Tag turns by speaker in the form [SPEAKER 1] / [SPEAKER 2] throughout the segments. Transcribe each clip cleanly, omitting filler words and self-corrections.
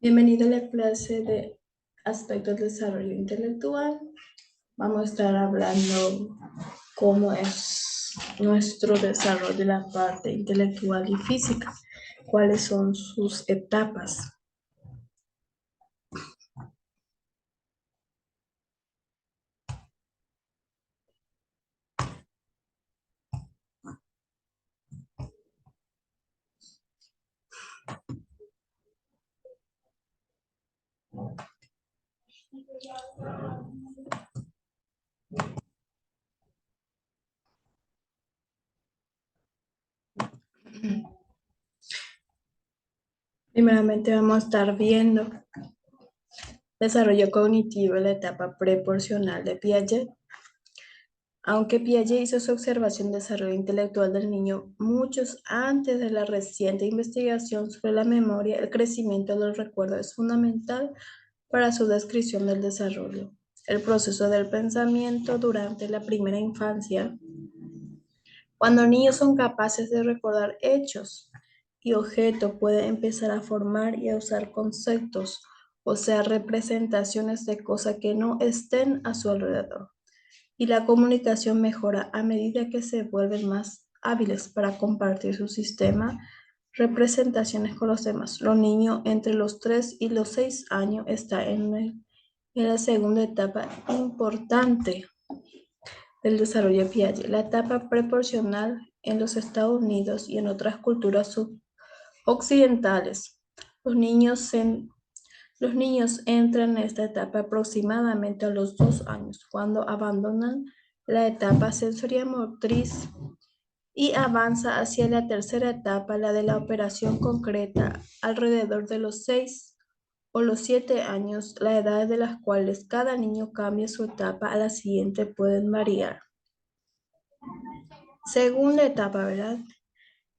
[SPEAKER 1] Bienvenido a la clase de aspectos del desarrollo intelectual. Vamos a estar hablando cómo es nuestro desarrollo de la parte intelectual y física, cuáles son sus etapas. Primeramente vamos a estar viendo desarrollo cognitivo en la etapa preporcional de Piaget. Aunque Piaget hizo su observación del desarrollo intelectual del niño muchos antes de la reciente investigación sobre la memoria, el crecimiento del recuerdo es fundamental para su descripción del desarrollo. El proceso del pensamiento durante la primera infancia, cuando niños son capaces de recordar hechos y objetos, pueden empezar a formar y a usar conceptos, o sea, representaciones de cosas que no estén a su alrededor. Y la comunicación mejora a medida que se vuelven más hábiles para compartir su sistema, representaciones con los demás. Los niños entre los 3 y los 6 años están en la segunda etapa importante del desarrollo de Piaget, la etapa preporcional en los Estados Unidos y en otras culturas occidentales. Los niños, los niños entran en esta etapa aproximadamente a los 2 años, cuando abandonan la etapa sensorimotriz y avanza hacia la tercera etapa, la de la operación concreta, alrededor de los 6 o los 7 años, la edad de las cuales cada niño cambia su etapa a la siguiente pueden variar. Segunda etapa, ¿verdad?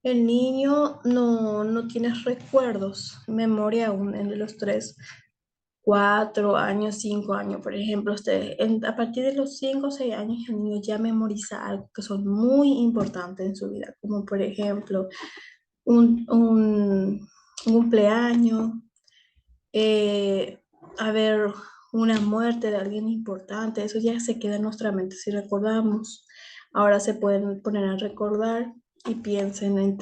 [SPEAKER 1] El niño no tiene recuerdos, memoria aún en los 3, 4 años, 5 años, por ejemplo. A partir de los 5 o 6 años, el niño ya memoriza algo que son muy importantes en su vida, como por ejemplo un cumpleaños, eh, haber una muerte de alguien importante, eso ya se queda en nuestra mente si recordamos. Ahora se pueden poner a recordar y piensen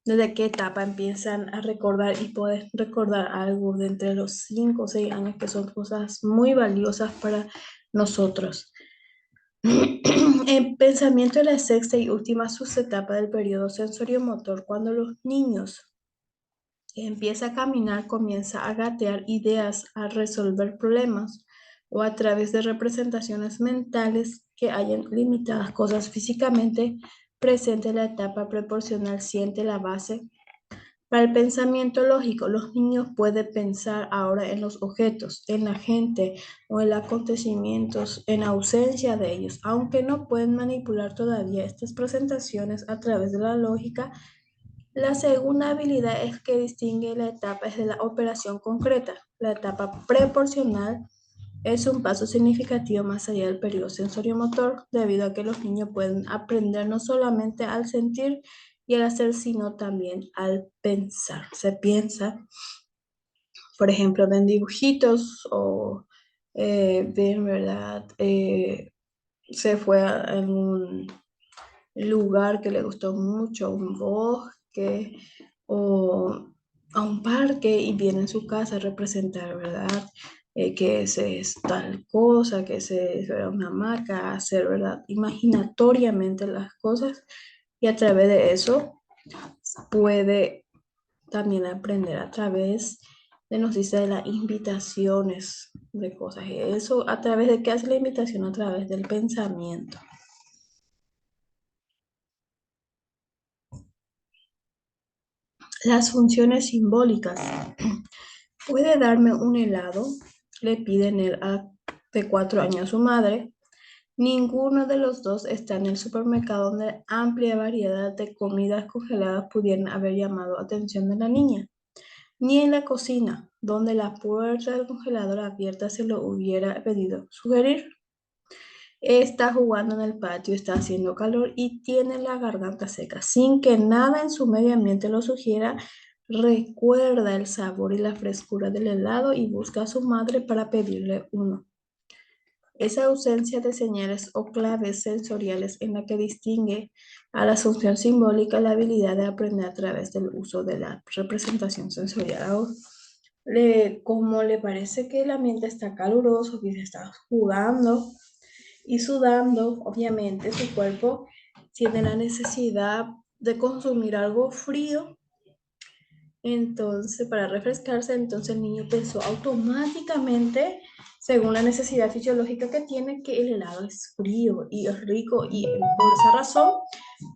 [SPEAKER 1] desde qué etapa empiezan a recordar y pueden recordar algo de entre los 5 o 6 años, que son cosas muy valiosas para nosotros. El pensamiento es la sexta y última subetapa del periodo sensoriomotor. Cuando los niños empieza a caminar, comienza a gatear ideas, a resolver problemas o a través de representaciones mentales que hayan limitadas cosas físicamente presente. La etapa proporcional siente la base. Para el pensamiento lógico, los niños pueden pensar ahora en los objetos, en la gente o en los acontecimientos en ausencia de ellos, aunque no pueden manipular todavía estas presentaciones a través de la lógica. La segunda habilidad es que distingue la etapa de la operación concreta. La etapa preporcional es un paso significativo más allá del periodo sensoriomotor, debido a que los niños pueden aprender no solamente al sentir y al hacer, sino también al pensar. Se piensa, por ejemplo, ven dibujitos o ven, ¿verdad? Se fue a un lugar que le gustó mucho, un bosque o a un parque, y viene en su casa a representar, ¿verdad? Que ese es tal cosa, que ese es, ¿verdad?, una hamaca, hacer, ¿verdad?, imaginatoriamente las cosas, y a través de eso puede también aprender a través de, nos dice, de las invitaciones de cosas. Y eso a través de qué hace la invitación, a través del pensamiento. Las funciones simbólicas. ¿Puede darme un helado?, le pide él de 4 años a su madre. Ninguno de los dos está en el supermercado, donde amplia variedad de comidas congeladas pudieran haber llamado la atención de la niña, ni en la cocina, donde la puerta del congelador abierta se lo hubiera pedido sugerir. Está jugando en el patio, está haciendo calor y tiene la garganta seca, sin que nada en su medio ambiente lo sugiera. recuerda el sabor y la frescura del helado y busca a su madre para pedirle uno. Esa ausencia de señales o claves sensoriales en la que distingue a la asunción simbólica la habilidad de aprender a través del uso de la representación sensorial. Ahora, como le parece que el ambiente está caluroso, que se está jugando y sudando, obviamente su cuerpo tiene la necesidad de consumir algo frío. Entonces, para refrescarse, entonces el niño pensó automáticamente, según la necesidad fisiológica que tiene, que el helado es frío y es rico y por esa razón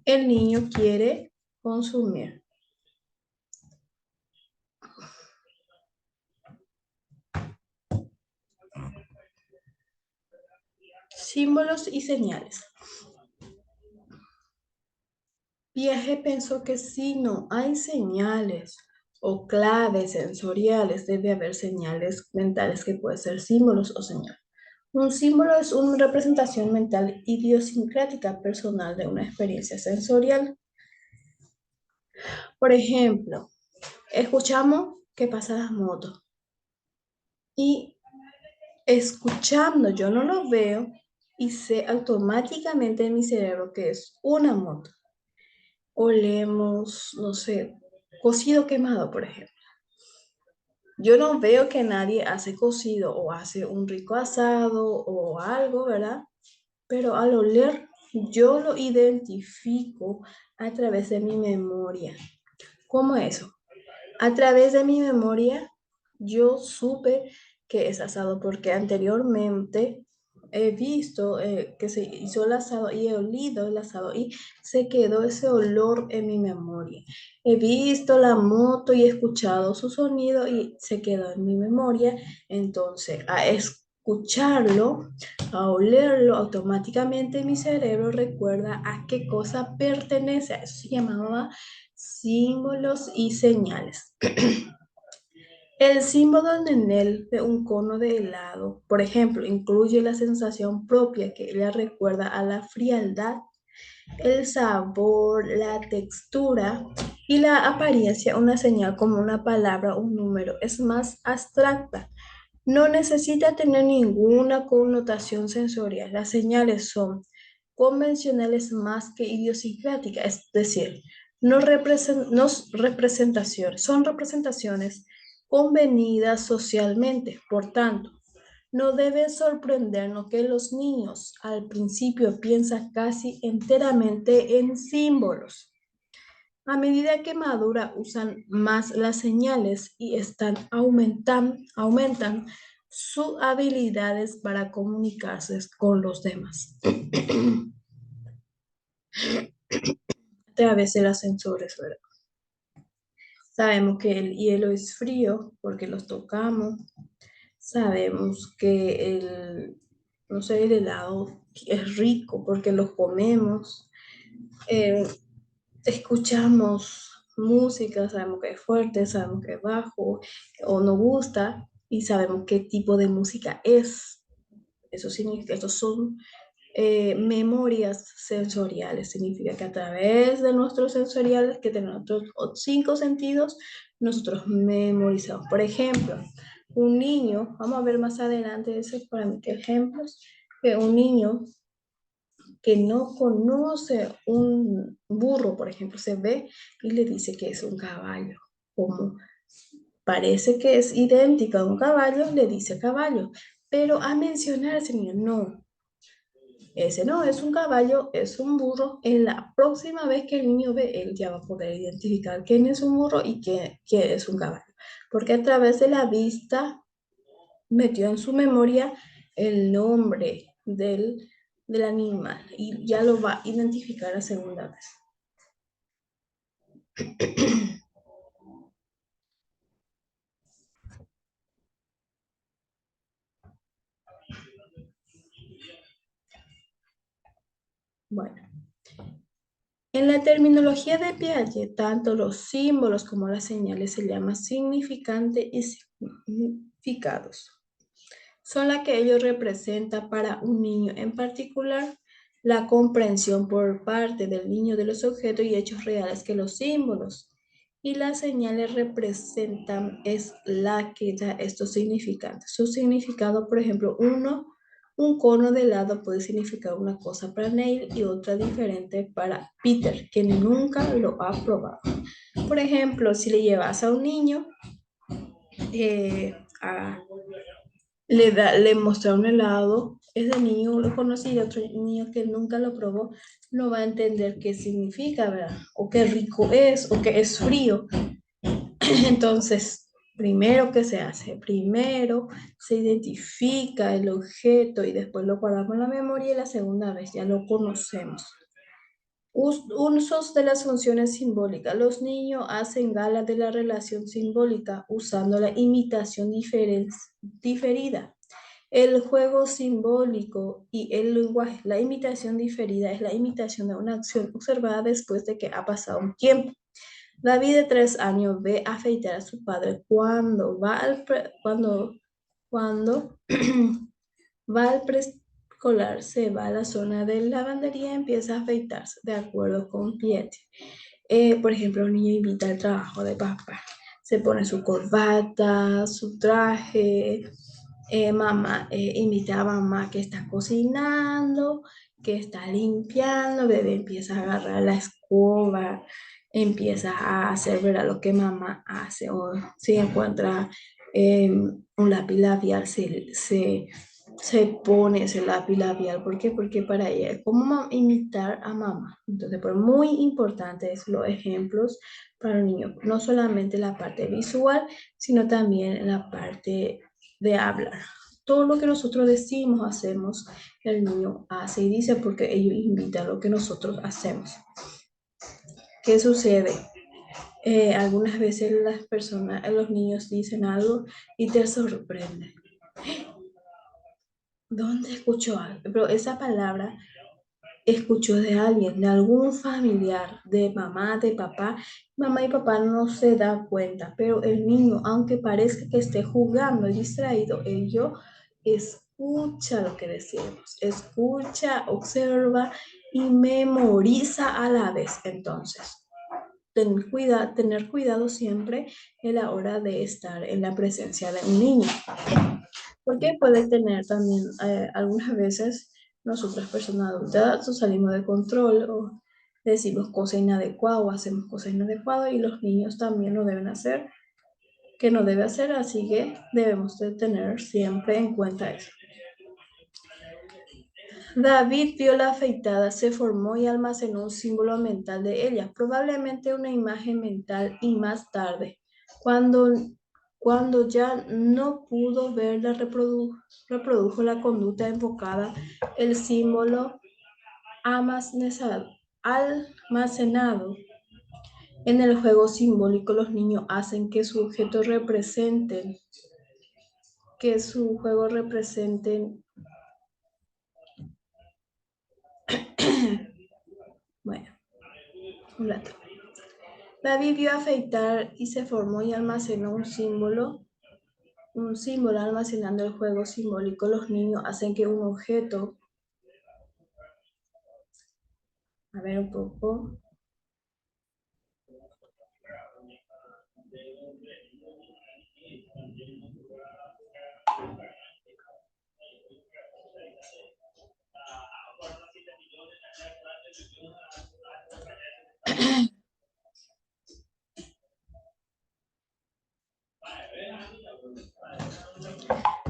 [SPEAKER 1] el niño quiere consumir. Símbolos y señales. Piaget pensó que si no hay señales o claves sensoriales, debe haber señales mentales que pueden ser símbolos o señales. Un símbolo es una representación mental idiosincrática personal de una experiencia sensorial. Por ejemplo, escuchamos que pasan las motos y escuchando, yo no lo veo y sé automáticamente en mi cerebro que es una moto. Olemos, no sé, cocido quemado, por ejemplo. Yo no veo que nadie hace cocido o hace un rico asado o algo, ¿verdad? Pero al oler, yo lo identifico a través de mi memoria. ¿Cómo eso? A través de mi memoria, yo supe que es asado porque anteriormente he visto que se hizo el asado y he olido el asado y se quedó ese olor en mi memoria. He visto la moto y he escuchado su sonido y se quedó en mi memoria. Entonces, a escucharlo, a olerlo, automáticamente mi cerebro recuerda a qué cosa pertenece. A eso se llamaba símbolos y señales. El símbolo en Enel de un cono de helado, por ejemplo, incluye la sensación propia que ella recuerda a la frialdad, el sabor, la textura y la apariencia. Una señal como una palabra, un número, es más abstracta. No necesita tener ninguna connotación sensorial. Las señales son convencionales más que idiosincráticas, es decir, son representaciones convenidas socialmente. Por tanto, no debe sorprendernos que los niños al principio piensan casi enteramente en símbolos. A medida que madura, usan más las señales y aumentan sus habilidades para comunicarse con los demás. A través de las sensores, ¿verdad? Sabemos que el hielo es frío porque los tocamos. Sabemos que no sé, el helado es rico porque lo comemos. Eh, Escuchamos música, sabemos que es fuerte, sabemos que es bajo o nos gusta y sabemos qué tipo de música es. Eso significa, estos son memorias sensoriales. Significa que a través de nuestros sensoriales, que tenemos nuestros 5 sentidos, nosotros memorizamos. Por ejemplo, un niño, vamos a ver más adelante esos para mí que ejemplos, que un niño que no conoce un burro, por ejemplo, se ve y le dice que es un caballo. Como parece que es idéntico a un caballo, le dice caballo. Pero a mencionar ese niño, no, ese no es un caballo, es un burro. En la próxima vez que el niño ve, él ya va a poder identificar quién es un burro y quién es un caballo. Porque a través de la vista metió en su memoria el nombre del animal y ya lo va a identificar la segunda vez. Bueno, en la terminología de Piaget, tanto los símbolos como las señales se llaman significante y significados. Son las que ellos representan para un niño en particular la comprensión por parte del niño de los objetos y hechos reales que los símbolos y las señales representan es la que da estos significantes. Su significado, por ejemplo, un cono de helado puede significar una cosa para Neil y otra diferente para Peter, que nunca lo ha probado. Por ejemplo, si le llevas a un niño a le muestra un helado, ese niño lo conoce y otro niño que nunca lo probó no va a entender qué significa, ¿verdad? O qué rico es, o que es frío. Entonces, primero que se hace, primero se identifica el objeto y después lo guardamos en la memoria y la segunda vez ya lo conocemos. Usos de las funciones simbólicas. Los niños hacen gala de la relación simbólica usando la imitación diferida. El juego simbólico y el lenguaje, la imitación diferida es la imitación de una acción observada después de que ha pasado un tiempo. David de 3 años ve afeitar a su padre cuando va al preescolar, se va a la zona de lavandería y empieza a afeitarse de acuerdo con Piet. Por ejemplo, un niño invita al trabajo de papá. Se pone su corbata, su traje. Mamá invita a mamá que está cocinando, que está limpiando. Bebé empieza a agarrar la escoba, empieza a hacer ver a lo que mamá hace. O si encuentra un lápiz labial, se pone ese lápiz labial. ¿Por qué? Porque para ella es como imitar a mamá. Entonces, pues muy importante es los ejemplos para el niño. No solamente la parte visual, sino también la parte de hablar. Todo lo que nosotros decimos, hacemos, el niño hace y dice porque ellos imitan lo que nosotros hacemos. ¿Qué sucede? Algunas veces las personas, los niños dicen algo y te sorprende. ¿Dónde escuchó algo? Pero esa palabra escuchó de alguien, de algún familiar, de mamá, de papá. Mamá y papá no se dan cuenta, pero el niño, aunque parezca que esté jugando y distraído, ello escucha lo que decimos, escucha, observa y memoriza a la vez. Entonces, tener cuidado siempre en la hora de estar en la presencia de un niño. Porque puede tener también algunas veces nosotras personas adultas salimos de control o decimos cosas inadecuadas o hacemos cosas inadecuadas y los niños también lo deben hacer, que no debe hacer, así que debemos de tener siempre en cuenta eso. David vio la afeitada, se formó y almacenó un símbolo mental de ella, probablemente una imagen mental y más tarde, cuando ya no pudo verla, reprodujo la conducta enfocada, el símbolo almacenado. En el juego simbólico, los niños hacen que su objeto representen, que su juego representen. Bueno, un rato. David vio afeitar y se formó y almacenó un símbolo almacenando el juego simbólico. Los niños hacen que un objeto, a ver un poco,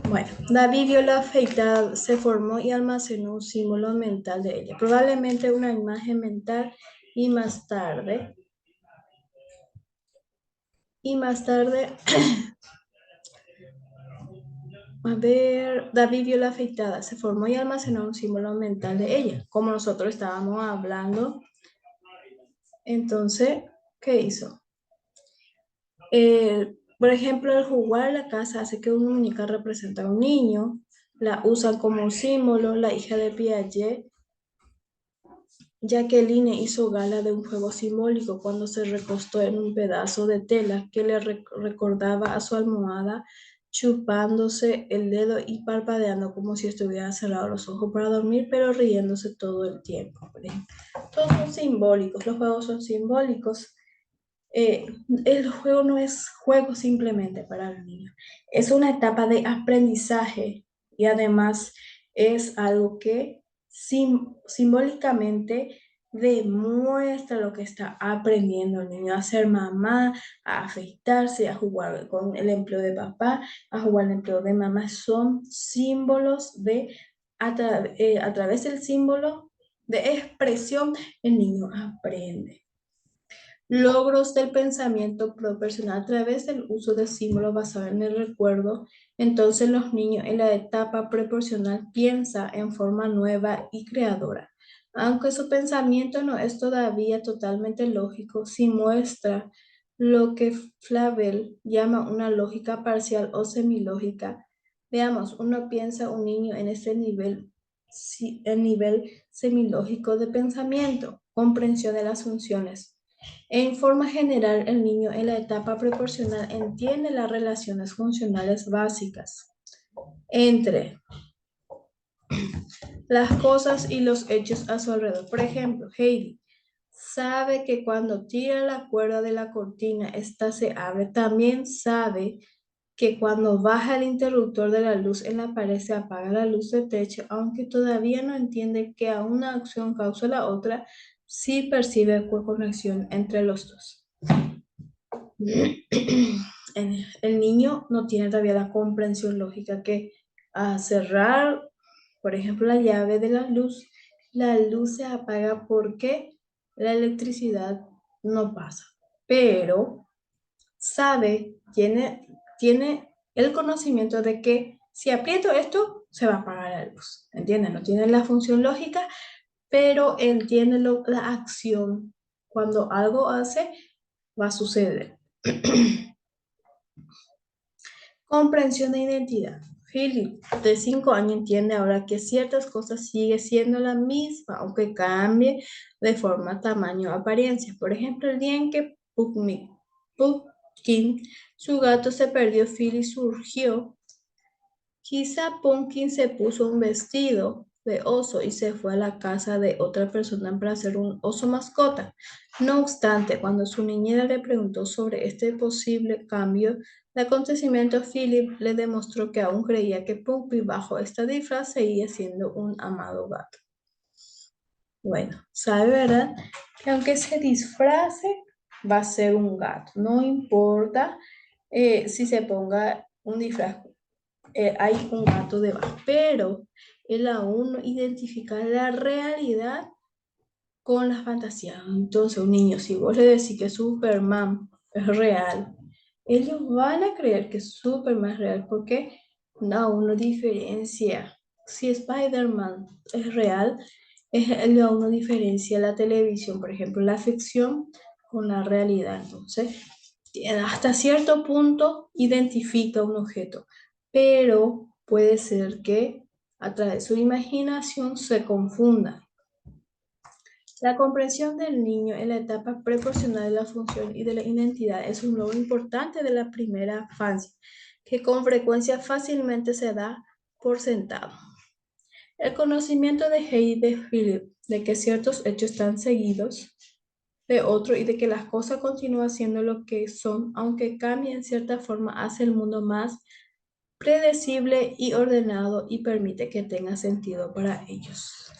[SPEAKER 1] bueno, David vio la afeitada, se formó y almacenó un símbolo mental de ella, probablemente una imagen mental y más tarde, a ver, David vio la afeitada, se formó y almacenó un símbolo mental de ella, como nosotros estábamos hablando. Entonces, ¿qué hizo? Por ejemplo, el jugar a la casa hace que una muñeca represente a un niño, la usan como un símbolo. La hija de Piaget, Jacqueline, hizo gala de un juego simbólico cuando se recostó en un pedazo de tela que le recordaba a su almohada, chupándose el dedo y parpadeando como si estuviera cerrado los ojos para dormir, pero riéndose todo el tiempo. Todos son simbólicos, los juegos son simbólicos. eh, el juego no es juego simplemente para el niño, es una etapa de aprendizaje y además es algo que simbólicamente demuestra lo que está aprendiendo el niño a ser mamá, a afeitarse, a jugar con el empleo de papá, a jugar el empleo de mamá. Son símbolos de, a través del símbolo de expresión, el niño aprende. Logros del pensamiento proporcional a través del uso de símbolos basados en el recuerdo. Entonces los niños en la etapa proporcional piensan en forma nueva y creadora. Aunque su pensamiento no es todavía totalmente lógico, sí muestra lo que Flavel llama una lógica parcial o semilógica. Veamos, uno piensa un niño en ese nivel, el nivel semilógico de pensamiento, comprensión de las funciones. En forma general, el niño en la etapa proporcional entiende las relaciones funcionales básicas entre las cosas y los hechos a su alrededor. Por ejemplo, Heidi sabe que cuando tira la cuerda de la cortina, esta se abre. También sabe que cuando baja el interruptor de la luz en la pared se apaga la luz de techo, aunque todavía no entiende que a una acción causa la otra, sí percibe conexión entre los dos. El niño no tiene todavía la comprensión lógica que a cerrar, por ejemplo, la llave de la luz se apaga porque la electricidad no pasa, pero tiene el conocimiento de que si aprieto esto, se va a apagar la luz, ¿entienden? No tiene la función lógica, pero entiende la acción. Cuando algo hace, va a suceder. Comprensión de identidad. Philip, de 5 años, entiende ahora que ciertas cosas siguen siendo la misma, aunque cambie de forma, tamaño, apariencia. Por ejemplo, el día en que Pumpkin, su gato, se perdió, Philip surgió. Quizá Pumpkin se puso un vestido de oso y se fue a la casa de otra persona para ser un oso mascota. No obstante, cuando su niñera le preguntó sobre este posible cambio de acontecimiento, Philip le demostró que aún creía que Pumpkin bajo esta disfraz seguía siendo un amado gato. Bueno, sabe, ¿verdad? Que aunque se disfrace, va a ser un gato. No importa si se ponga un disfraz, hay un gato debajo, pero él aún no identifica la realidad con la fantasía. Entonces, un niño, si vos le decís que Superman es real, ellos van a creer que Superman es real porque aún no diferencia. Si Spider-Man es real, él aún no diferencia la televisión, por ejemplo, la ficción con la realidad. Entonces, hasta cierto punto identifica un objeto, pero puede ser que a través de su imaginación se confunda. La comprensión del niño en la etapa preporcional de la función y de la identidad es un logro importante de la primera infancia, que con frecuencia fácilmente se da por sentado. El conocimiento de Heidi de Philip de que ciertos hechos están seguidos de otro y de que las cosas continúan siendo lo que son, aunque cambien en cierta forma, hace el mundo más predecible y ordenado y permite que tenga sentido para ellos.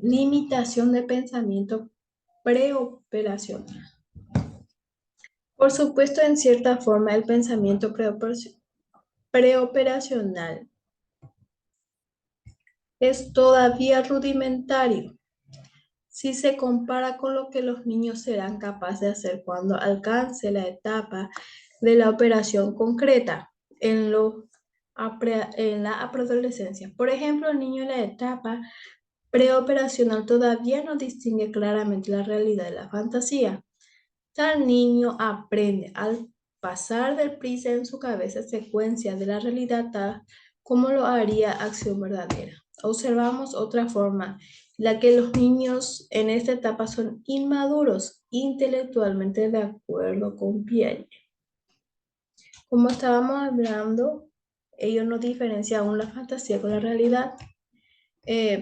[SPEAKER 1] Limitación de pensamiento preoperacional. Por supuesto, en cierta forma, el pensamiento preoperacional es todavía rudimentario si se compara con lo que los niños serán capaces de hacer cuando alcance la etapa de la operación concreta en la preadolescencia. Por ejemplo, el niño en la etapa preoperacional todavía no distingue claramente la realidad de la fantasía. Tal niño aprende al pasar deprisa en su cabeza secuencia de la realidad tal como lo haría acción verdadera. Observamos otra forma, la que los niños en esta etapa son inmaduros intelectualmente, de acuerdo con Piaget. Como estábamos hablando, ellos no diferencian aún la fantasía con la realidad.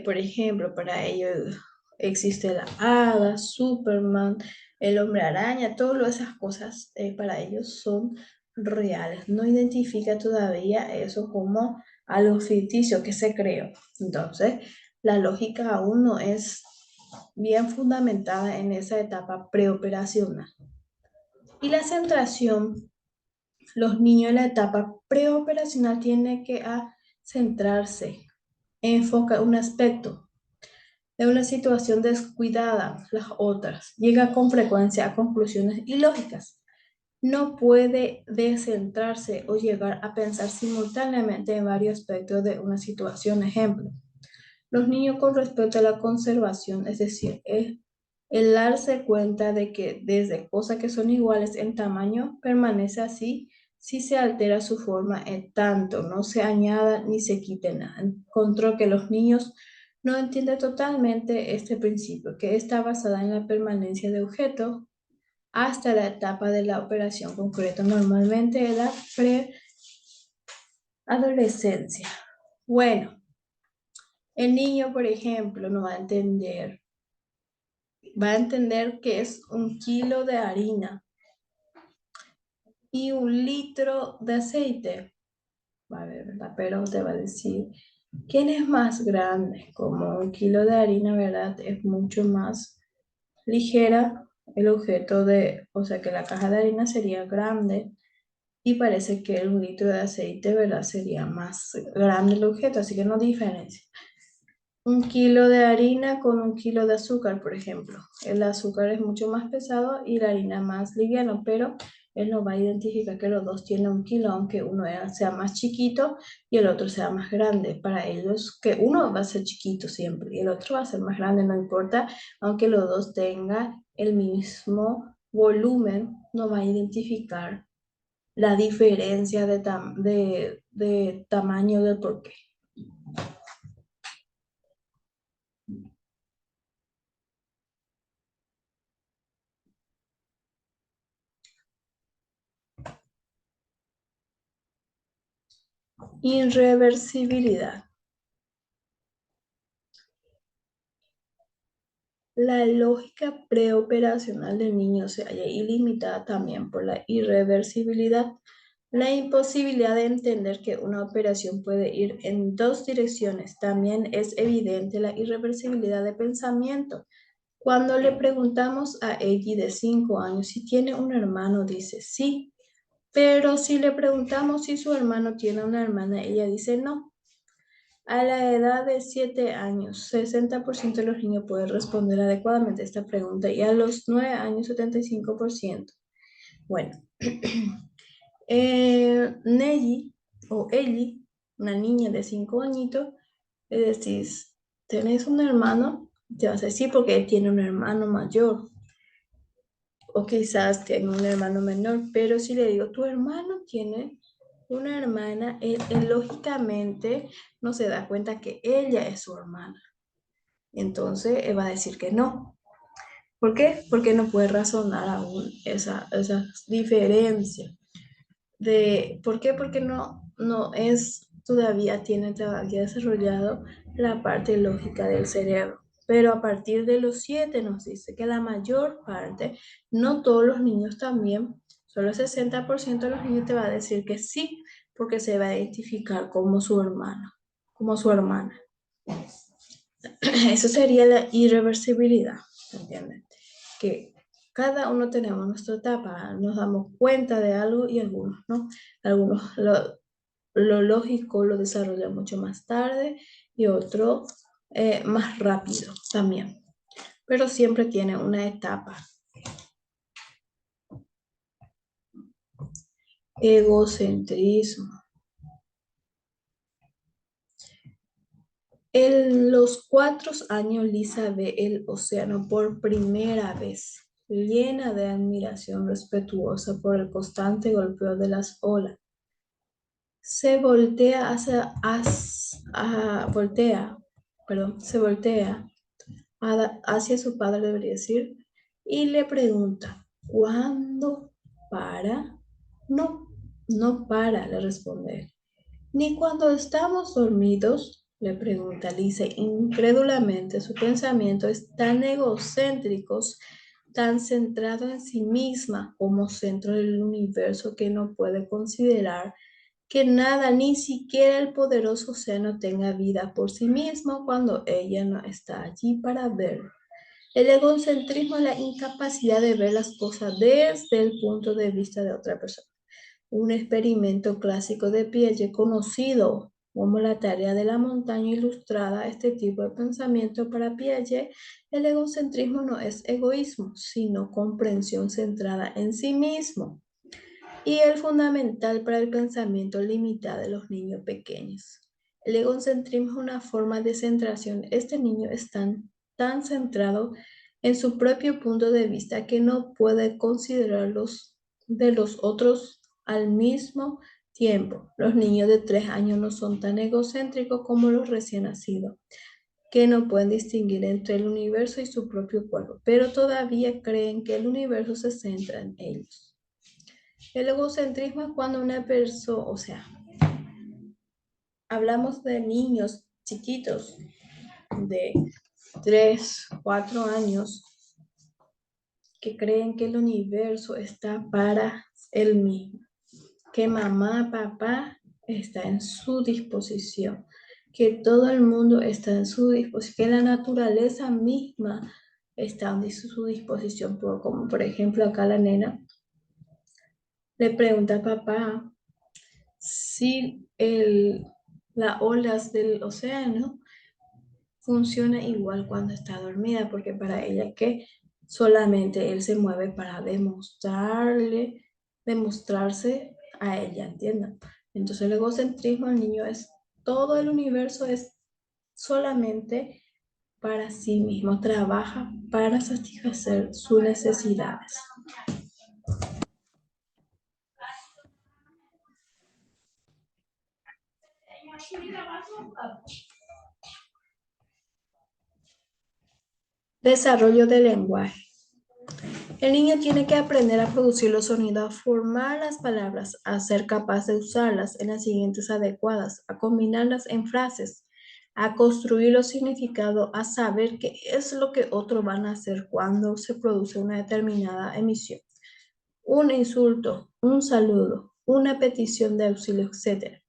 [SPEAKER 1] Por ejemplo, para ellos existe la hada, Superman, el hombre araña, todas esas cosas para ellos son reales. No identifica todavía eso como algo ficticio que se creó. Entonces, la lógica aún no es bien fundamentada en esa etapa preoperacional. Y la centración, los niños en la etapa preoperacional tienen que centrarse, enfocar un aspecto de una situación descuidada, las otras. Llega con frecuencia a conclusiones ilógicas. No puede descentrarse o llegar a pensar simultáneamente en varios aspectos de una situación. Ejemplo, los niños con respecto a la conservación, es decir, el darse cuenta de que desde cosas que son iguales en tamaño permanece así si se altera su forma en tanto no se añada ni se quite nada. Encontró que los niños no entienden totalmente este principio, que está basada en la permanencia de objetos hasta la etapa de la operación concreta, normalmente en la preadolescencia. Bueno, el niño, por ejemplo, no va a entender que es 1 kilo de harina y 1 litro de aceite. Va a ver, ¿verdad? Pero te va a decir, ¿quién es más grande? Como 1 kilo de harina, ¿verdad? Es mucho más ligera el objeto o sea que la caja de harina sería grande y parece que el 1 litro de aceite, ¿verdad? Sería más grande el objeto, así que no diferencia. 1 kilo de harina con 1 kilo de azúcar, por ejemplo. El azúcar es mucho más pesado y la harina más liviano, pero él no va a identificar que los dos tienen 1 kilo, aunque uno sea más chiquito y el otro sea más grande. Para ellos, que uno va a ser chiquito siempre y el otro va a ser más grande, no importa, aunque los dos tengan el mismo volumen, no va a identificar la diferencia de tamaño del porqué. Irreversibilidad. La lógica preoperacional del niño se halla ilimitada también por la irreversibilidad, la imposibilidad de entender que una operación puede ir en dos direcciones. También es evidente la irreversibilidad de pensamiento. Cuando le preguntamos a Eggy de 5 años si tiene un hermano, dice sí, pero si le preguntamos si su hermano tiene una hermana, ella dice no. A la edad de 7 años, 60% de los niños pueden responder adecuadamente a esta pregunta y a los 9 años, 75%. Bueno, Nelly o Ellie, una niña de 5 añitos, le decís, ¿tenés un hermano? Te vas a decir porque él tiene un hermano mayor o quizás tiene un hermano menor, pero si le digo, tu hermano tiene una hermana, él lógicamente no se da cuenta que ella es su hermana. Entonces él va a decir que no. ¿Por qué? Porque no puede razonar aún esa diferencia. ¿Por qué? Porque no es, todavía tiene todavía desarrollado la parte lógica del cerebro. Pero a partir de los 7 nos dice que la mayor parte, no todos los niños también, solo el 60% de los niños te va a decir que sí, porque se va a identificar como su hermano, como su hermana. Eso sería la irreversibilidad, ¿entiendes? Que cada uno tenemos nuestra etapa, nos damos cuenta de algo y algunos no. Algunos lo lógico lo desarrollan mucho más tarde y otro más rápido también. Pero siempre tiene una etapa. Egocentrismo. En los 4 años, Lisa ve el océano por primera vez, llena de admiración respetuosa por el constante golpeo de las olas. Se voltea se voltea hacia su padre, debería decir, y le pregunta, ¿cuándo para? No. No para de responder. Ni cuando estamos dormidos, le pregunta Alice incrédulamente. Su pensamiento es tan egocéntrico, tan centrado en sí misma como centro del universo que no puede considerar que nada, ni siquiera el poderoso océano tenga vida por sí mismo cuando ella no está allí para verlo. El egocentrismo es la incapacidad de ver las cosas desde el punto de vista de otra persona. Un experimento clásico de Piaget conocido como la teoría de la montaña ilustrada este tipo de pensamiento para Piaget. El egocentrismo no es egoísmo, sino comprensión centrada en sí mismo y el fundamental para el pensamiento limitado de los niños pequeños. El egocentrismo es una forma de centración. Este niño está tan centrado en su propio punto de vista que no puede considerarlos de los otros al mismo tiempo. Los niños de 3 años no son tan egocéntricos como los recién nacidos, que no pueden distinguir entre el universo y su propio cuerpo, pero todavía creen que el universo se centra en ellos. El egocentrismo es cuando una persona, o sea, hablamos de niños chiquitos de 3, 4 años que creen que el universo está para él mismo, que mamá, papá está en su disposición, que todo el mundo está en su disposición, que la naturaleza misma está en su disposición, como por ejemplo acá la nena le pregunta a papá si las olas del océano funciona igual cuando está dormida, porque para ella que solamente él se mueve para demostrarse a ella, ¿entiendan? Entonces el egocentrismo del niño es todo el universo es solamente para sí mismo, trabaja para satisfacer sus necesidades. Desarrollo del lenguaje. El niño tiene que aprender a producir los sonidos, a formar las palabras, a ser capaz de usarlas en las siguientes adecuadas, a combinarlas en frases, a construir los significados, a saber qué es lo que otros van a hacer cuando se produce una determinada emisión. Un insulto, un saludo, una petición de auxilio, etc.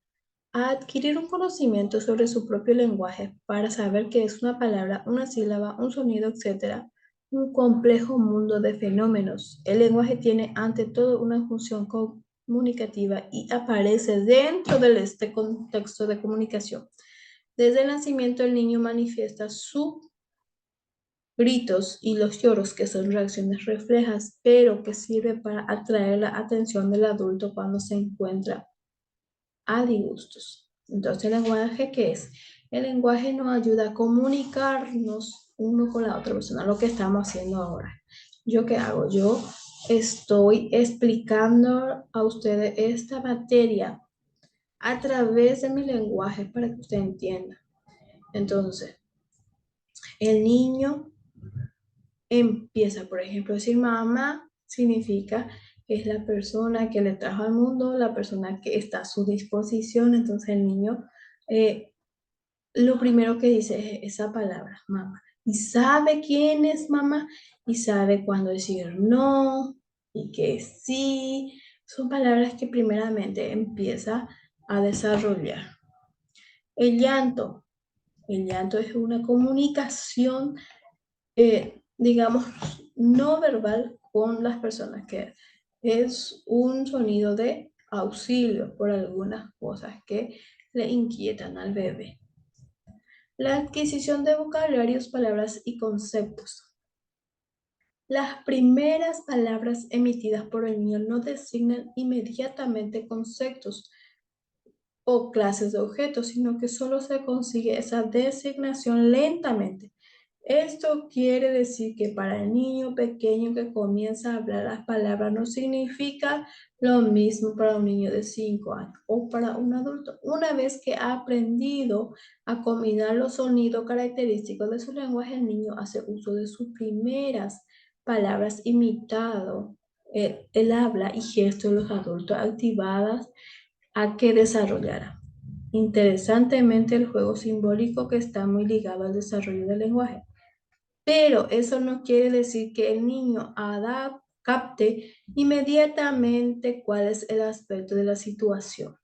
[SPEAKER 1] A adquirir un conocimiento sobre su propio lenguaje para saber qué es una palabra, una sílaba, un sonido, etc. Un complejo mundo de fenómenos. El lenguaje tiene ante todo una función comunicativa y aparece dentro de este contexto de comunicación. Desde el nacimiento el niño manifiesta sus gritos y los lloros, que son reacciones reflejas, pero que sirve para atraer la atención del adulto cuando se encuentra a disgustos. Entonces, ¿el lenguaje qué es? El lenguaje nos ayuda a comunicarnos uno con la otra persona, lo que estamos haciendo ahora. ¿Yo qué hago? Yo estoy explicando a ustedes esta materia a través de mi lenguaje para que usted entienda. Entonces, el niño empieza, por ejemplo, decir mamá significa que es la persona que le trajo al mundo, la persona que está a su disposición. Entonces el niño lo primero que dice es esa palabra, mamá. Y sabe quién es mamá y sabe cuándo decir no y que sí. Son palabras que primeramente empieza a desarrollar. El llanto. El llanto es una comunicación, digamos, no verbal con las personas, que es un sonido de auxilio por algunas cosas que le inquietan al bebé. La adquisición de vocabularios, palabras y conceptos. Las primeras palabras emitidas por el niño no designan inmediatamente conceptos o clases de objetos, sino que solo se consigue esa designación lentamente. Esto quiere decir que para el niño pequeño que comienza a hablar las palabras no significa lo mismo para un niño de 5 años o para un adulto. Una vez que ha aprendido a combinar los sonidos característicos de su lenguaje, el niño hace uso de sus primeras palabras imitado el habla y gestos de los adultos activadas a que desarrollara. Interesantemente, el juego simbólico que está muy ligado al desarrollo del lenguaje. Pero eso no quiere decir que el niño capte inmediatamente cuál es el aspecto de la situación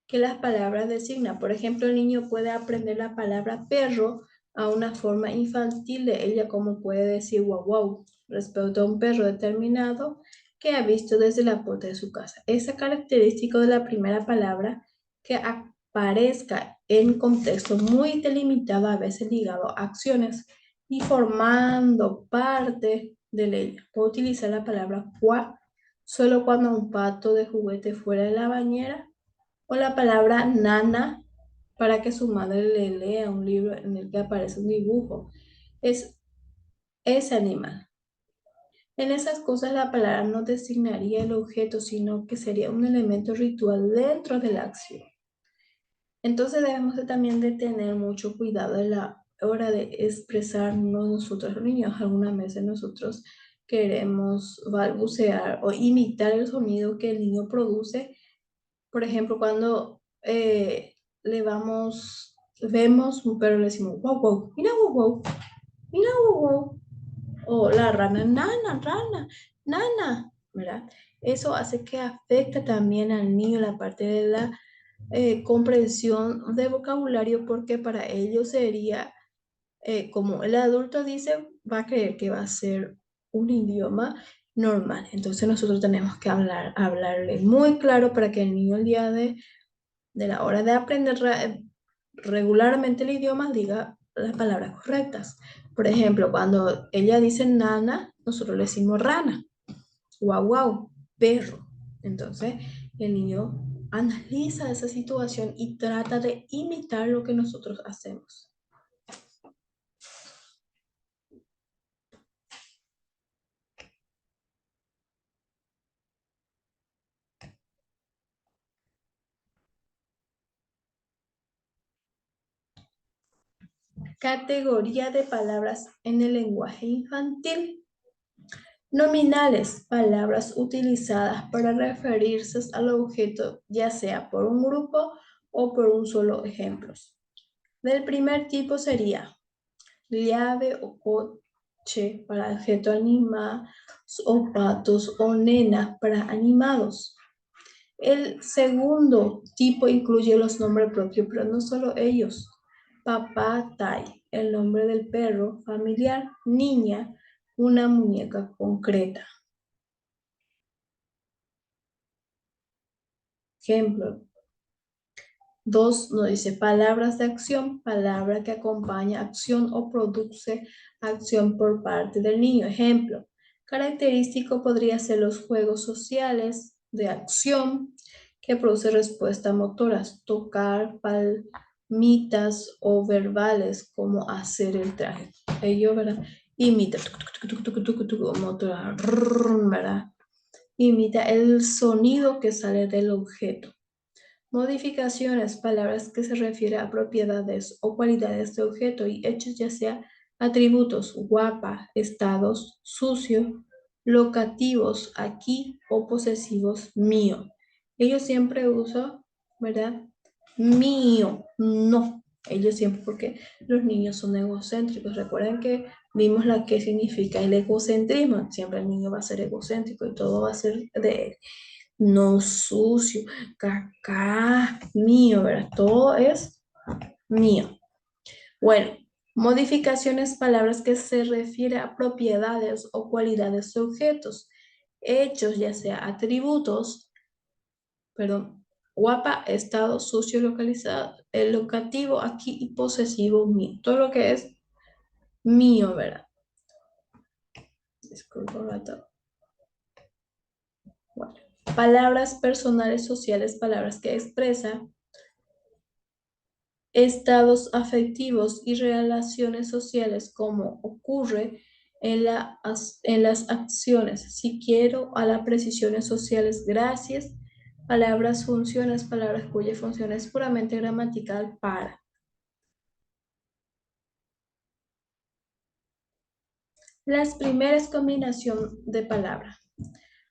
[SPEAKER 1] que las palabras designan. Por ejemplo, el niño puede aprender la palabra perro a una forma infantil de ella, como puede decir guau guau respecto a un perro determinado que ha visto desde la puerta de su casa. Esa característica de la primera palabra que aparezca en contexto muy delimitado, a veces ligado a acciones y formando parte de ella. Puedo utilizar la palabra cuá solo cuando un pato de juguete fuera de la bañera o la palabra nana para que su madre le lea un libro en el que aparece un dibujo. Es ese animal. En esas cosas la palabra no designaría el objeto, sino que sería un elemento ritual dentro de la acción. Entonces debemos también de tener mucho cuidado a la hora de expresarnos nosotros los niños. Algunas veces nosotros queremos balbucear o imitar el sonido que el niño produce. Por ejemplo, cuando vemos un perro, le decimos, wow, wow, mira, wow, wow, mira, wow, wow. O la rana, nana, rana, nana, ¿verdad? Eso hace que afecte también al niño la parte de la comprensión de vocabulario, porque para ellos sería, como el adulto dice, va a creer que va a ser un idioma normal. Entonces nosotros tenemos que hablarle muy claro para que el niño el día de la hora de aprender regularmente el idioma, diga las palabras correctas. Por ejemplo, cuando ella dice nana, nosotros le decimos rana, guau, guau, perro. Entonces, el niño analiza esa situación y trata de imitar lo que nosotros hacemos. Categoría de palabras en el lenguaje infantil. Nominales, palabras utilizadas para referirse al objeto, ya sea por un grupo o por un solo ejemplo. Del primer tipo sería llave o coche para objeto animado o patos o nenas para animados. El segundo tipo incluye los nombres propios, pero no solo ellos. Papá Tai, el nombre del perro familiar, niña, una muñeca concreta. Ejemplo, dos nos dice palabras de acción, palabra que acompaña acción o produce acción por parte del niño. Ejemplo, característico podría ser los juegos sociales de acción que produce respuestas motoras, tocar palmitas o verbales como hacer el traje. Ello, ¿verdad? Imita, motora, ¿verdad? Imita el sonido que sale del objeto. Modificaciones, palabras que se refieren a propiedades o cualidades de objeto y hechos, ya sea atributos, guapa, estados, sucio, locativos, aquí o posesivos, mío. Ellos siempre usan, ¿verdad? Mío, no. Ellos siempre, porque los niños son egocéntricos. Recuerden que vimos la que significa el egocentrismo. Siempre el niño va a ser egocéntrico y todo va a ser de él, no sucio, caca, mío, ¿verdad? Todo es mío. Bueno, modificaciones, palabras que se refieren a propiedades o cualidades de objetos, hechos, ya sea atributos, perdón, guapa, estado, sucio, localizado, el locativo aquí y posesivo mío. Todo lo que es mío, ¿verdad? Disculpa, rato. Bueno. Palabras personales, sociales, palabras que expresan estados afectivos y relaciones sociales como ocurre en las acciones. Si quiero a las precisiones sociales, gracias. Palabras, funciones, palabras cuya función es puramente gramatical para. Las primeras combinaciones de palabras.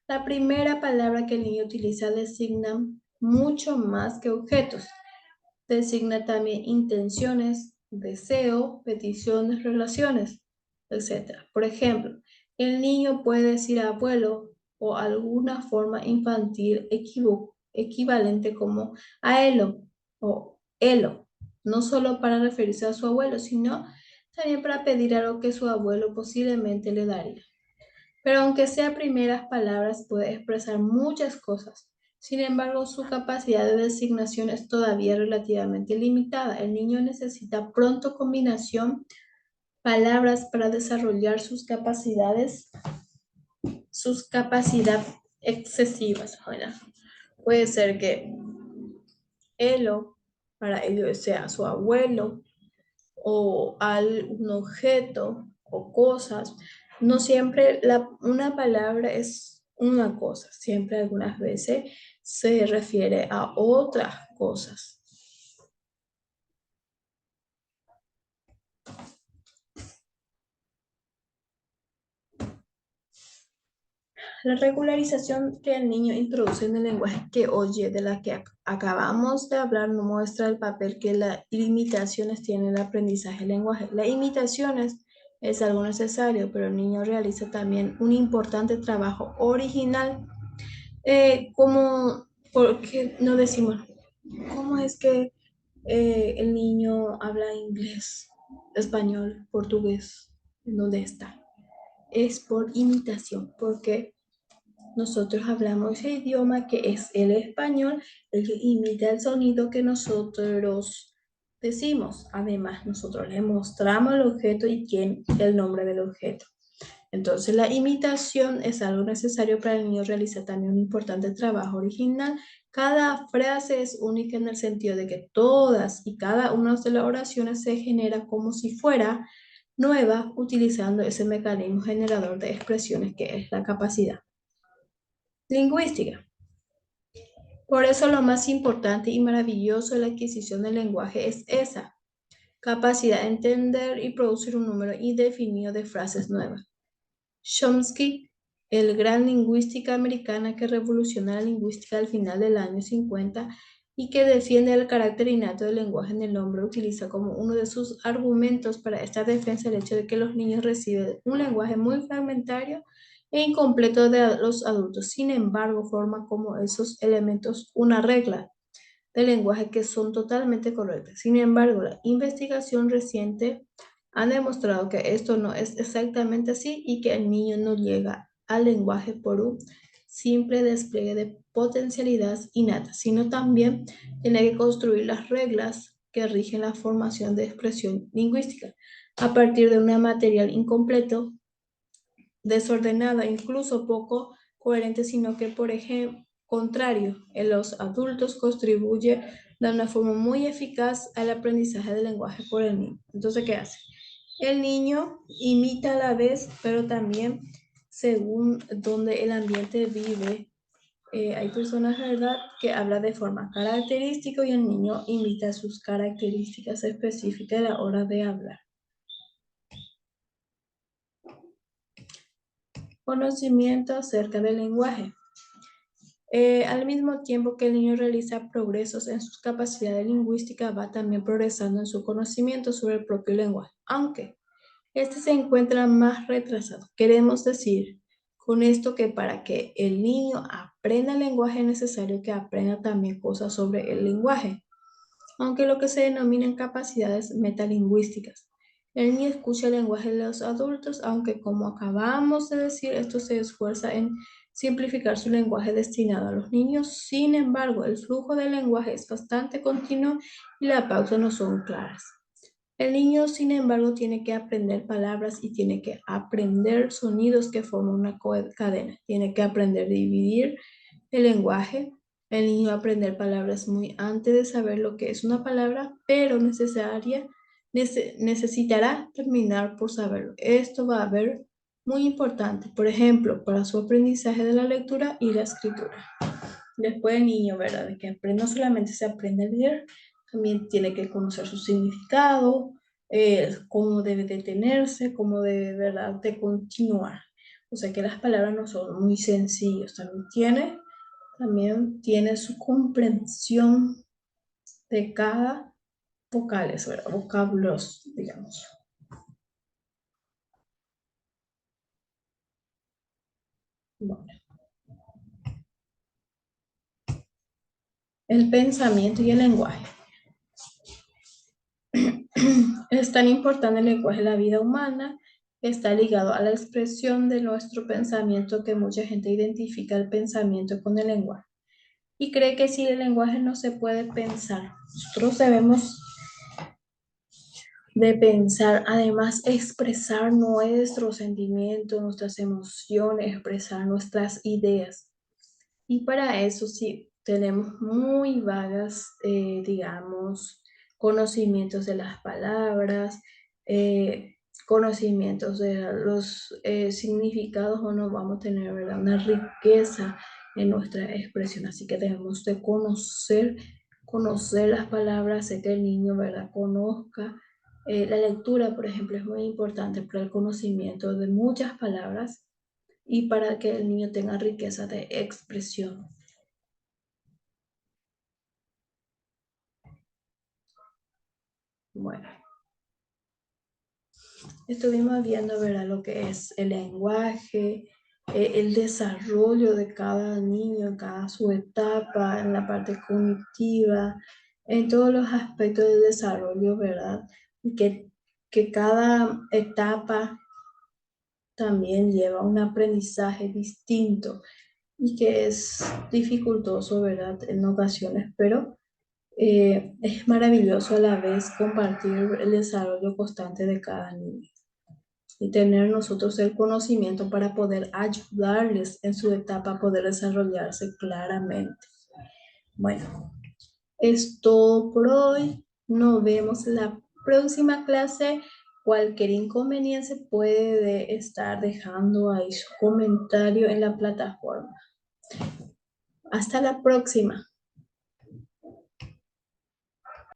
[SPEAKER 1] La primera palabra que el niño utiliza designa mucho más que objetos. Designa también intenciones, deseo, peticiones, relaciones, etc. Por ejemplo, el niño puede decir abuelo o alguna forma infantil equivalente como aelo o elo, no solo para referirse a su abuelo, sino también para pedir algo que su abuelo posiblemente le daría. Pero aunque sea primeras palabras, puede expresar muchas cosas. Sin embargo, su capacidad de designación es todavía relativamente limitada. El niño necesita pronto combinación palabras para desarrollar sus capacidades excesivas. Bueno, puede ser que Elo para ellos sea su abuelo o algún objeto o cosas. No siempre una palabra es una cosa, siempre algunas veces se refiere a otras cosas. La regularización que el niño introduce en el lenguaje que oye, de la que acabamos de hablar, no muestra el papel que las limitaciones tiene el aprendizaje del lenguaje. Las imitaciones es algo necesario, pero el niño realiza también un importante trabajo original. Como, porque no decimos, ¿cómo es que el niño habla inglés, español, portugués? ¿En dónde está? Es por imitación, porque nosotros hablamos ese idioma que es el español, el que imita el sonido que nosotros decimos. Además, nosotros le mostramos el objeto y quién el nombre del objeto. Entonces, la imitación es algo necesario para el niño realizar también un importante trabajo original. Cada frase es única en el sentido de que todas y cada una de las oraciones se genera como si fuera nueva utilizando ese mecanismo generador de expresiones que es la capacidad lingüística. Por eso lo más importante y maravilloso de la adquisición del lenguaje es esa capacidad de entender y producir un número indefinido de frases nuevas. Chomsky, el gran lingüística americana que revoluciona la lingüística al final del año 50 y que defiende el carácter innato del lenguaje en el hombre, utiliza como uno de sus argumentos para esta defensa el hecho de que los niños reciben un lenguaje muy fragmentario e incompleto de los adultos. Sin embargo, forma como esos elementos una regla del lenguaje que son totalmente correctas. Sin embargo, la investigación reciente ha demostrado que esto no es exactamente así y que el niño no llega al lenguaje por un simple despliegue de potencialidades innatas, sino también tiene que construir las reglas que rigen la formación de expresión lingüística a partir de un material incompleto, desordenada, incluso poco coherente, sino que, por ejemplo, contrario, en los adultos contribuye de una forma muy eficaz al aprendizaje del lenguaje por el niño. Entonces, ¿qué hace? El niño imita a la vez, pero también según donde el ambiente vive. Hay personas, ¿verdad?, que hablan de forma característica y el niño imita sus características específicas a la hora de hablar. Conocimiento acerca del lenguaje. Al mismo tiempo que el niño realiza progresos en sus capacidades lingüísticas, va también progresando en su conocimiento sobre el propio lenguaje, aunque este se encuentra más retrasado. Queremos decir con esto que para que el niño aprenda el lenguaje es necesario que aprenda también cosas sobre el lenguaje, aunque lo que se denominan capacidades metalingüísticas. El niño escucha el lenguaje de los adultos, aunque como acabamos de decir, esto se esfuerza en simplificar su lenguaje destinado a los niños. Sin embargo, el flujo del lenguaje es bastante continuo y las pausas no son claras. El niño, sin embargo, tiene que aprender palabras y tiene que aprender sonidos que forman una cadena. Tiene que aprender a dividir el lenguaje. El niño va a aprender palabras muy antes de saber lo que es una palabra, pero necesitará terminar por saberlo. Esto va a ver muy importante, por ejemplo, para su aprendizaje de la lectura y la escritura. Después el niño, ¿verdad? De que aprende, no solamente se aprende a leer, también tiene que conocer su significado, cómo debe detenerse, cómo debe, ¿verdad?, de continuar. O sea que las palabras no son muy sencillas, también tiene su comprensión de cada vocales, ¿verdad? Vocablos, digamos. Bueno, el pensamiento y el lenguaje. Es tan importante el lenguaje en la vida humana, que está ligado a la expresión de nuestro pensamiento, que mucha gente identifica el pensamiento con el lenguaje y cree que sin el lenguaje no se puede pensar. Nosotros debemos de pensar, además expresar nuestros sentimientos, nuestras emociones, expresar nuestras ideas. Y para eso sí tenemos muy vagas, digamos, conocimientos de las palabras, eh, conocimientos de los significados, o no vamos a tener, ¿verdad?, una riqueza en nuestra expresión. Así que debemos de conocer las palabras, hacer que el niño, ¿verdad?, conozca. La lectura, por ejemplo, es muy importante para el conocimiento de muchas palabras y para que el niño tenga riqueza de expresión. Bueno, estuvimos viendo, ¿verdad?, lo que es el lenguaje, el desarrollo de cada niño, en cada su etapa, en la parte cognitiva, en todos los aspectos del desarrollo, ¿verdad? Y que cada etapa también lleva un aprendizaje distinto y que es dificultoso, ¿verdad?, en ocasiones, pero es maravilloso a la vez compartir el desarrollo constante de cada niño y tener nosotros el conocimiento para poder ayudarles en su etapa a poder desarrollarse claramente. Bueno, es todo por hoy. Nos vemos en la próxima clase. Cualquier inconveniente puede estar dejando ahí su comentario en la plataforma. Hasta la próxima.